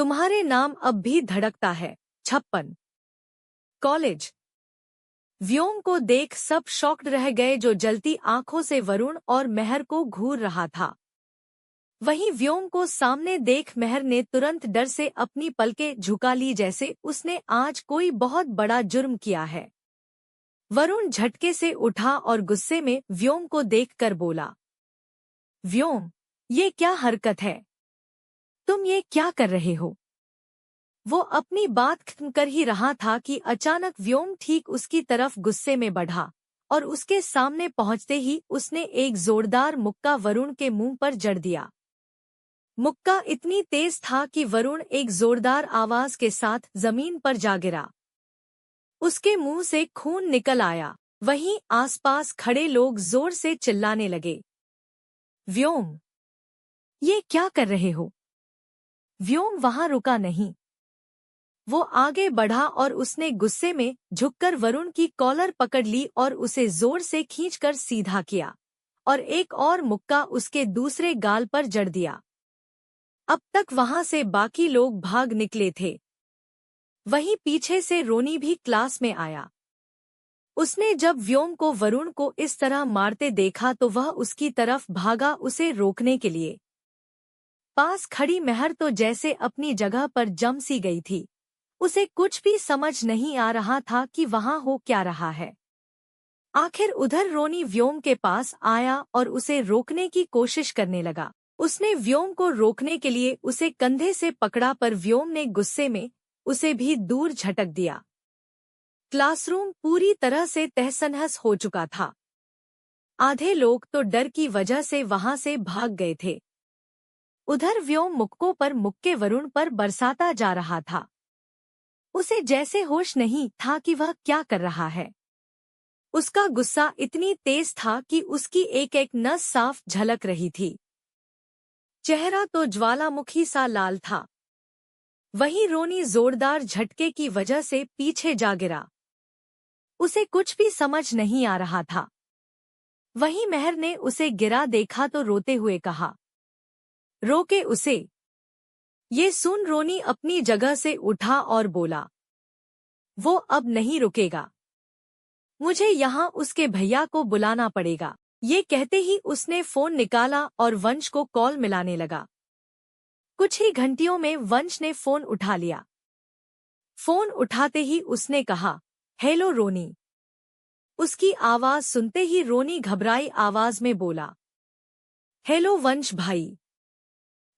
तुम्हारे नाम अब भी धड़कता है। 56। कॉलेज। व्योम को देख सब शॉक्ड रह गए, जो जलती आंखों से वरुण और मेहर को घूर रहा था। वहीं व्योम को सामने देख मेहर ने तुरंत डर से अपनी पलकें झुका ली, जैसे उसने आज कोई बहुत बड़ा जुर्म किया है। वरुण झटके से उठा और गुस्से में व्योम को देखकर बोला, व्योम, ये क्या हरकत है? तुम ये क्या कर रहे हो? वो अपनी बात खत्म कर ही रहा था कि अचानक व्योम ठीक उसकी तरफ गुस्से में बढ़ा और उसके सामने पहुंचते ही उसने एक जोरदार मुक्का वरुण के मुंह पर जड़ दिया। मुक्का इतनी तेज था कि वरुण एक जोरदार आवाज के साथ जमीन पर जा गिरा। उसके मुंह से खून निकल आया। वहीं आसपास खड़े लोग जोर से चिल्लाने लगे, व्योम, ये क्या कर रहे हो? व्योम वहां रुका नहीं। वो आगे बढ़ा और उसने गुस्से में झुककर वरुण की कॉलर पकड़ ली और उसे जोर से खींचकर सीधा किया और एक और मुक्का उसके दूसरे गाल पर जड़ दिया। अब तक वहां से बाकी लोग भाग निकले थे। वहीं पीछे से रोनी भी क्लास में आया। उसने जब व्योम को वरुण को इस तरह मारते देखा तो वह उसकी तरफ भागा उसे रोकने के लिए। पास खड़ी मेहर तो जैसे अपनी जगह पर जम सी गई थी। उसे कुछ भी समझ नहीं आ रहा था कि वहां हो क्या रहा है। आखिर उधर रोनी व्योम के पास आया और उसे रोकने की कोशिश करने लगा। उसने व्योम को रोकने के लिए उसे कंधे से पकड़ा, पर व्योम ने गुस्से में उसे भी दूर झटक दिया। क्लासरूम पूरी तरह से तहस-नहस हो चुका था। आधे लोग तो डर की वजह से वहां से भाग गए थे। उधर व्योम मुक्कों पर मुक्के वरुण पर बरसाता जा रहा था। उसे जैसे होश नहीं था कि वह क्या कर रहा है। उसका गुस्सा इतनी तेज था कि उसकी एक एक नस साफ झलक रही थी। चेहरा तो ज्वालामुखी सा लाल था। वहीं रोनी जोरदार झटके की वजह से पीछे जा गिरा। उसे कुछ भी समझ नहीं आ रहा था। वहीं मेहर ने उसे गिरा देखा तो रोते हुए कहा, रोके उसे। ये सुन रोनी अपनी जगह से उठा और बोला, वो अब नहीं रुकेगा। मुझे यहाँ उसके भैया को बुलाना पड़ेगा। ये कहते ही उसने फोन निकाला और वंश को कॉल मिलाने लगा। कुछ ही घंटियों में वंश ने फोन उठा लिया। फोन उठाते ही उसने कहा, हेलो रोनी। उसकी आवाज सुनते ही रोनी घबराई आवाज में बोला, हेलो वंश भाई।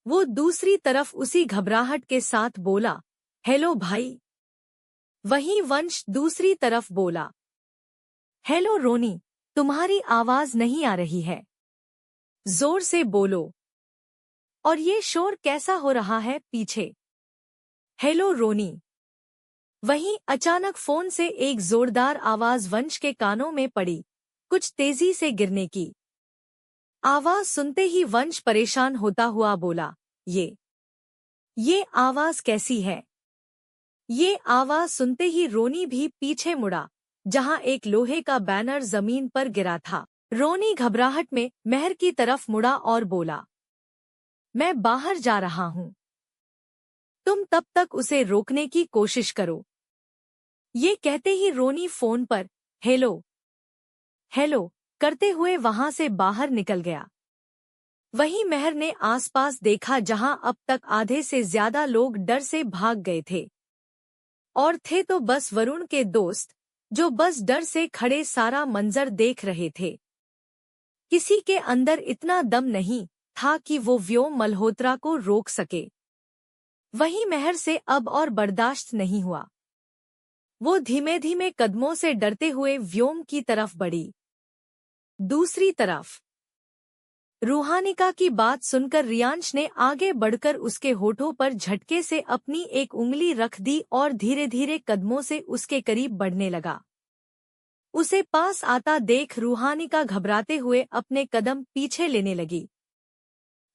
वो दूसरी तरफ उसी घबराहट के साथ बोला, हेलो भाई। वहीं वंश दूसरी तरफ बोला, हेलो रोनी, तुम्हारी आवाज नहीं आ रही है। जोर से बोलो। और ये शोर कैसा हो रहा है पीछे? हेलो रोनी। वहीं अचानक फोन से एक जोरदार आवाज वंश के कानों में पड़ी, कुछ तेजी से गिरने की। आवाज सुनते ही वंश परेशान होता हुआ बोला, ये आवाज कैसी है? ये आवाज सुनते ही रोनी भी पीछे मुड़ा, जहां एक लोहे का बैनर जमीन पर गिरा था। रोनी घबराहट में मेहर की तरफ मुड़ा और बोला, मैं बाहर जा रहा हूं। तुम तब तक उसे रोकने की कोशिश करो। ये कहते ही रोनी फोन पर हेलो हेलो करते हुए वहां से बाहर निकल गया। वहीं मेहर ने आसपास देखा, जहां अब तक आधे से ज्यादा लोग डर से भाग गए थे और थे तो बस वरुण के दोस्त, जो बस डर से खड़े सारा मंजर देख रहे थे। किसी के अंदर इतना दम नहीं था कि वो व्योम मल्होत्रा को रोक सके। वहीं मेहर से अब और बर्दाश्त नहीं हुआ। वो धीमे धीमे कदमों से डरते हुए व्योम की तरफ बढ़ी। दूसरी तरफ रूहानिका की बात सुनकर रियांश ने आगे बढ़कर उसके होठों पर झटके से अपनी एक उंगली रख दी और धीरे धीरे कदमों से उसके करीब बढ़ने लगा। उसे पास आता देख रूहानिका घबराते हुए अपने कदम पीछे लेने लगी।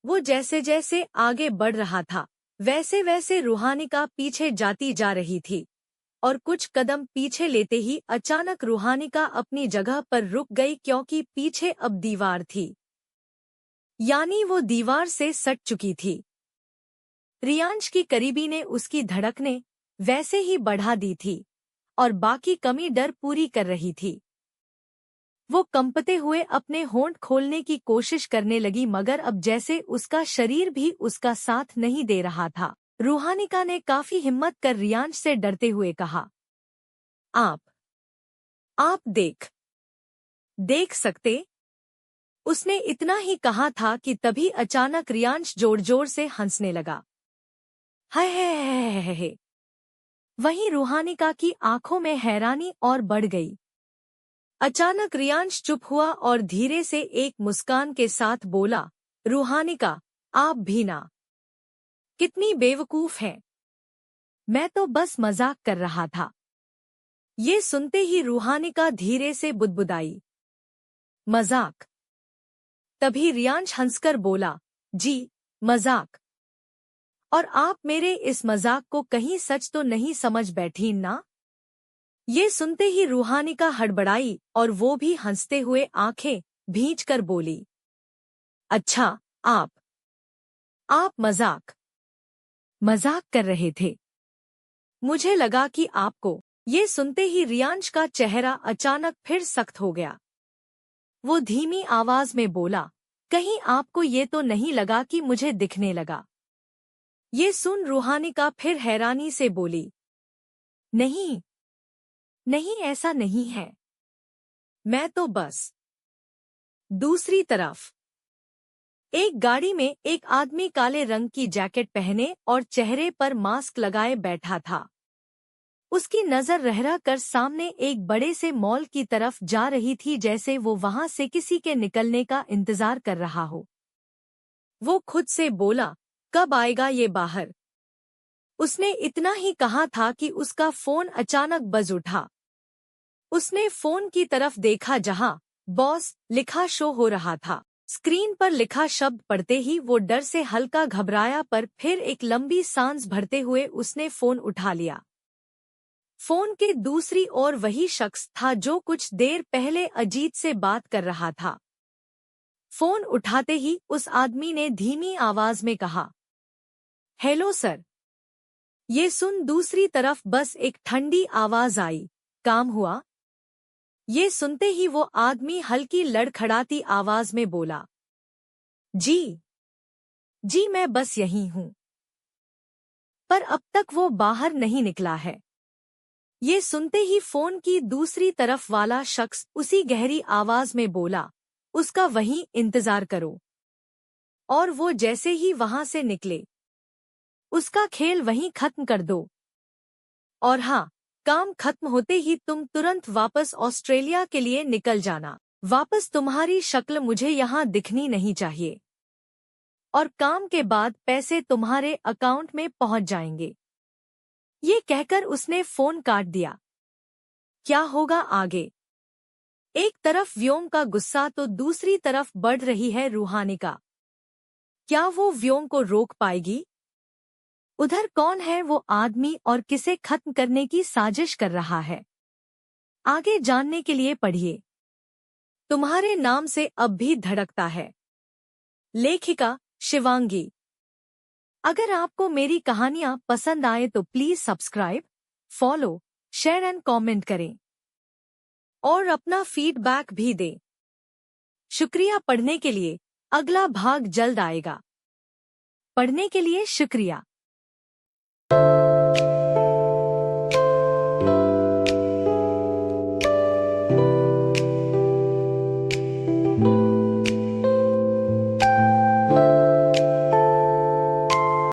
वो जैसे जैसे आगे बढ़ रहा था, वैसे वैसे रूहानिका पीछे जाती जा रही थी और कुछ कदम पीछे लेते ही अचानक रूहानिका अपनी जगह पर रुक गई, क्योंकि पीछे अब दीवार थी। यानी वो दीवार से सट चुकी थी। रियांश की करीबी ने उसकी धड़कनें वैसे ही बढ़ा दी थी और बाकी कमी डर पूरी कर रही थी। वो कंपते हुए अपने होंठ खोलने की कोशिश करने लगी, मगर अब जैसे उसका शरीर भी उसका साथ नहीं दे रहा था। रूहानिका ने काफी हिम्मत कर रियांश से डरते हुए कहा, आप देख सकते। उसने इतना ही कहा था कि तभी अचानक रियांश जोर जोर से हंसने लगा। है। वहीं रूहानिका की आंखों में हैरानी और बढ़ गई। अचानक रियांश चुप हुआ और धीरे से एक मुस्कान के साथ बोला, रूहानिका, आप भी ना। कितनी बेवकूफ हैं। मैं तो बस मजाक कर रहा था। ये सुनते ही रूहानिका धीरे से बुदबुदाई, मजाक। तभी रियांश हंसकर बोला, जी, मजाक। और आप मेरे इस मजाक को कहीं सच तो नहीं समझ बैठी ना? ये सुनते ही रूहानिका हड़बड़ाई और वो भी हंसते हुए आंखें भींचकर बोली, अच्छा, आप मजाक कर रहे थे। मुझे लगा कि आपको। ये सुनते ही रियांश का चेहरा अचानक फिर सख्त हो गया। वो धीमी आवाज में बोला, कहीं आपको ये तो नहीं लगा कि मुझे दिखने लगा? ये सुन रूहानिका फिर हैरानी से बोली, नहीं, ऐसा नहीं है। मैं तो बस। दूसरी तरफ एक गाड़ी में एक आदमी काले रंग की जैकेट पहने और चेहरे पर मास्क लगाए बैठा था। उसकी नजर रह कर सामने एक बड़े से मॉल की तरफ जा रही थी, जैसे वो वहां से किसी के निकलने का इंतजार कर रहा हो। वो खुद से बोला, कब आएगा ये बाहर? उसने इतना ही कहा था कि उसका फोन अचानक बज उठा। उसने फोन की तरफ देखा जहां बॉस लिखा शो हो रहा था। स्क्रीन पर लिखा शब्द पढ़ते ही वो डर से हल्का घबराया, पर फिर एक लंबी सांस भरते हुए उसने फोन उठा लिया। फोन के दूसरी ओर वही शख्स था जो कुछ देर पहले अजीत से बात कर रहा था। फोन उठाते ही उस आदमी ने धीमी आवाज में कहा, हेलो सर। ये सुन दूसरी तरफ बस एक ठंडी आवाज आई, काम हुआ? ये सुनते ही वो आदमी हल्की लड़खड़ाती आवाज में बोला, जी, मैं बस यहीं हूँ। पर अब तक वो बाहर नहीं निकला है। ये सुनते ही फोन की दूसरी तरफ वाला शख्स उसी गहरी आवाज में बोला, उसका वहीं इंतजार करो। और वो जैसे ही वहां से निकले, उसका खेल वहीं खत्म कर दो। और हाँ, काम खत्म होते ही तुम तुरंत वापस ऑस्ट्रेलिया के लिए निकल जाना। वापस तुम्हारी शक्ल मुझे यहाँ दिखनी नहीं चाहिए। और काम के बाद पैसे तुम्हारे अकाउंट में पहुंच जाएंगे। ये कहकर उसने फोन काट दिया। क्या होगा आगे? एक तरफ व्योम का गुस्सा तो दूसरी तरफ बढ़ रही है रूहानिका। क्या वो व्योम को रोक पाएगी? उधर कौन है वो आदमी और किसे खत्म करने की साजिश कर रहा है? आगे जानने के लिए पढ़िए तुम्हारे नाम से अब भी धड़कता है, लेखिका शिवांगी। अगर आपको मेरी कहानियां पसंद आए तो please subscribe, follow, share and comment करें और अपना फीडबैक भी दें। शुक्रिया पढ़ने के लिए। अगला भाग जल्द आएगा। पढ़ने के लिए शुक्रिया।